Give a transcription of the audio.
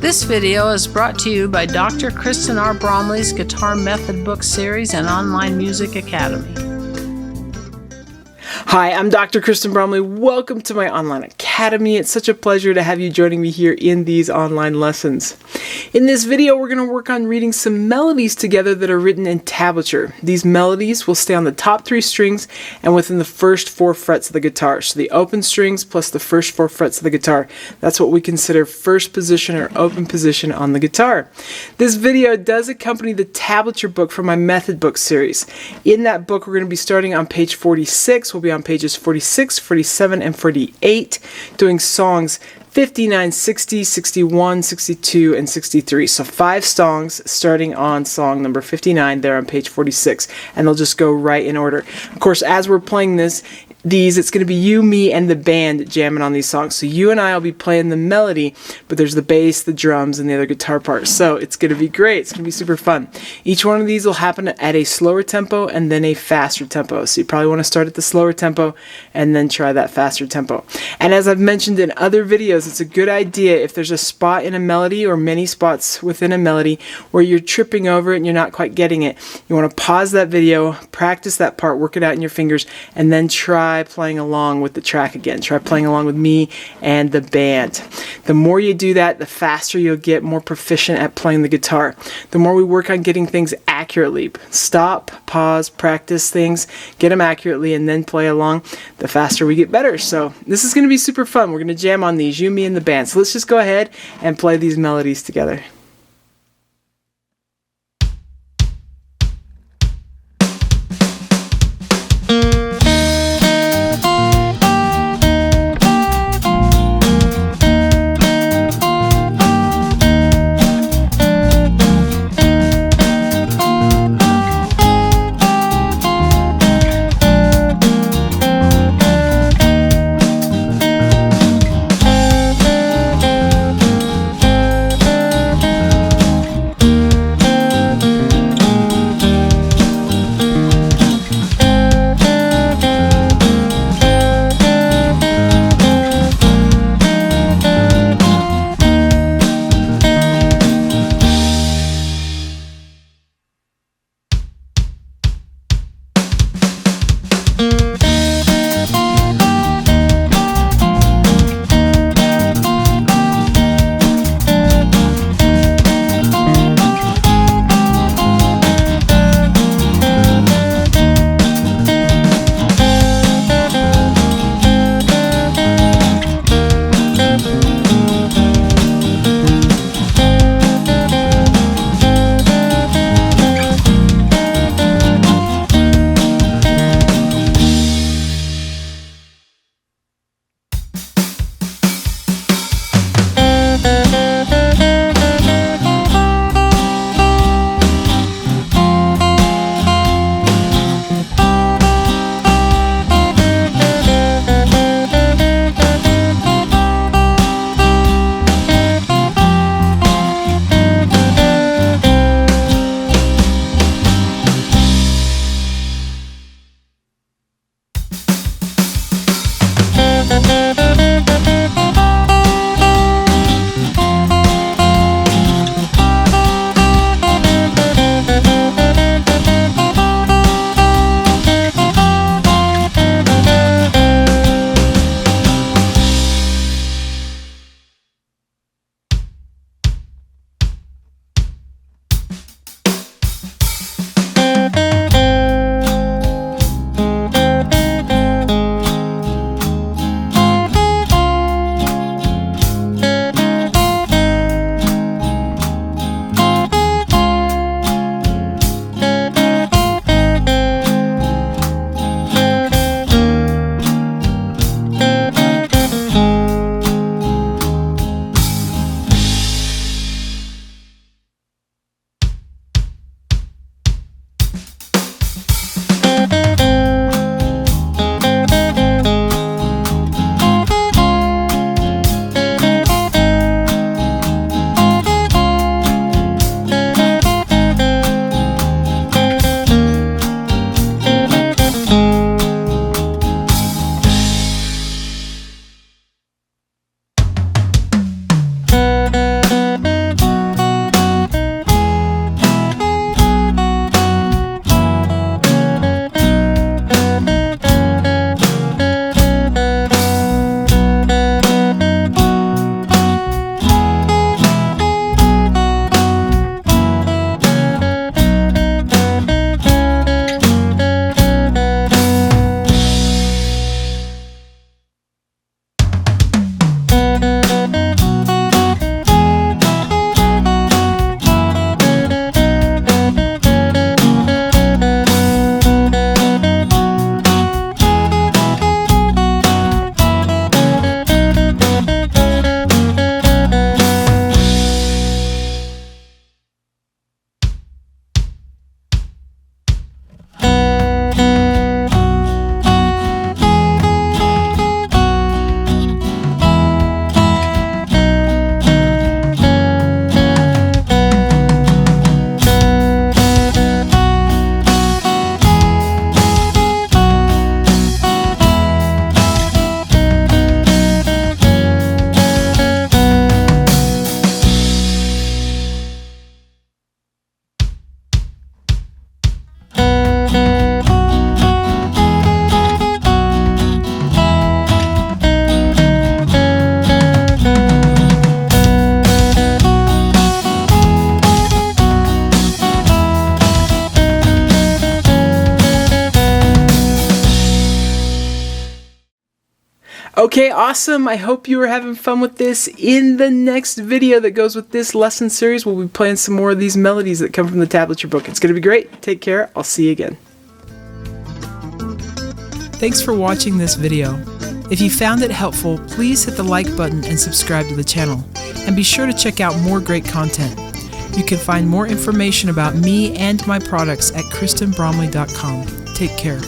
This video is brought to you by Dr. Kristen R. Bromley's Guitar Method Book Series and Online Music Academy. Hi, I'm Dr. Kristen Bromley. Welcome to my online academy. It's such a pleasure to have you joining me here in these online lessons. In this video, we're going to work on reading some melodies together that are written in tablature. These melodies will stay on the top 3 strings and within the first 4 frets of the guitar. So the open strings plus the first 4 frets of the guitar. That's what we consider first position or open position on the guitar. This video does accompany the Tablature book from my Method Book series. In that book, we're going to be starting on page 46. We'll be on pages 46, 47, and 48, doing songs 59, 60, 61, 62, and 63. So 5 songs starting on song number 59 there on page 46, and they'll just go right in order. Of course, as we're playing it's going to be you, me, and the band jamming on these songs. So you and I will be playing the melody, but there's the bass, the drums, and the other guitar parts. So it's going to be great. It's going to be super fun. Each one of these will happen at a slower tempo and then a faster tempo. So you probably want to start at the slower tempo and then try that faster tempo. And as I've mentioned in other videos, it's a good idea if there's a spot in a melody or many spots within a melody where you're tripping over it and you're not quite getting it. You want to pause that video, practice that part, work it out in your fingers, and then try playing along with the track again. Try playing along with me and the band. The more you do that, the faster you'll get more proficient at playing the guitar. The more we work on getting things accurately. Stop, pause, practice things, get them accurately, and then play along, the faster we get better. So this is going to be super fun. We're going to jam on these, you, me, and the band. So let's just go ahead and play these melodies together. Okay, awesome. I hope you are having fun with this. In the next video that goes with this lesson series, we'll be playing some more of these melodies that come from the Tablature Book. It's going to be great. Take care. I'll see you again. Thanks for watching this video. If you found it helpful, please hit the like button and subscribe to the channel. And be sure to check out more great content. You can find more information about me and my products at KristenBromley.com. Take care.